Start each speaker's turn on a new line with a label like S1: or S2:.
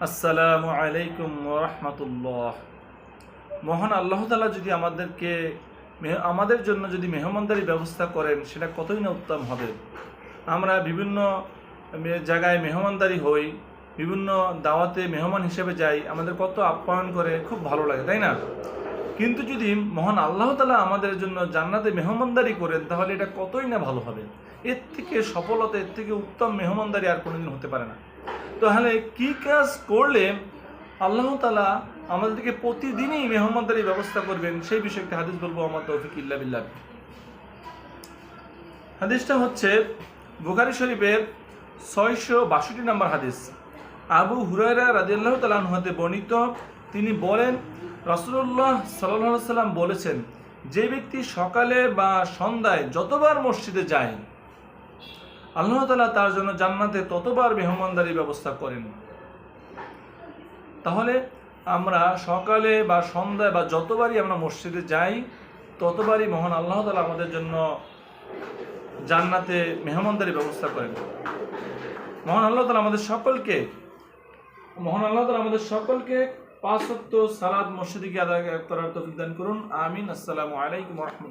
S1: আসসালামু আলাইকুম ওয়া রাহমাতুল্লাহ। মহান আল্লাহ তাআলা যদি আমাদের জন্য যদি মেহমানদারি ব্যবস্থা করেন, সেটা কতই না উত্তম হবে। আমরা বিভিন্ন জায়গায় মেহমানদারি হই, বিভিন্ন দাওয়াতে মেহমান হিসেবে যাই, আমাদের কত আপ্যায়ন করে, খুব ভালো লাগে, তাই না? কিন্তু যদি মহান আল্লাহ তাআলা আমাদের জন্য জান্নাতে মেহমানদারি করেন, তাহলে এটা কতই না ভালো হবে। এর থেকে সফলতা, এর থেকে উত্তম মেহমানদারি আর কোনোদিন হতে পারে না। তাহলে কি কাজ করলে আল্লাহ তাআলা আমাদেরকে প্রতিদিনই মেহমানদারির ব্যবস্থা করবেন, সেই বিষয়ে একটা হাদিস বলবো। আমার তৌফিক ইল্লা বিল্লাহ। হাদিসটা হচ্ছে বুখারী শরীফের 662 নম্বর হাদিস। আবু হুরায়রা রাদিয়াল্লাহু তাআলা আনহু হতে বর্ণিত, তিনি বলেন, রাসূলুল্লাহ সাল্লাল্লাহু আলাইহি সাল্লাম বলেছেন, যে ব্যক্তি সকালে বা সন্ধ্যায় যতবার মসজিদে যায়, আল্লাহ তাআলা তার জন্য জান্নাতে ততবার মেহমানদারির ব্যবস্থা করেন। তাহলে আমরা সকালে বা সন্ধ্যায় বা যতবারই আমরা মসজিদে যাই, ততবারই মহান আল্লাহ তাআলা আমাদের জন্য জান্নাতে মেহমানদারির ব্যবস্থা করেন। মহান আল্লাহ তাআলা আমাদের সকলকে 5 ওয়াক্ত সালাত মসজিদে গিয়ে আদায় করার তৌফিক দান করুন। আমিন। আসসালামু আলাইকুম ওয়া রাহমাতুল্লাহ।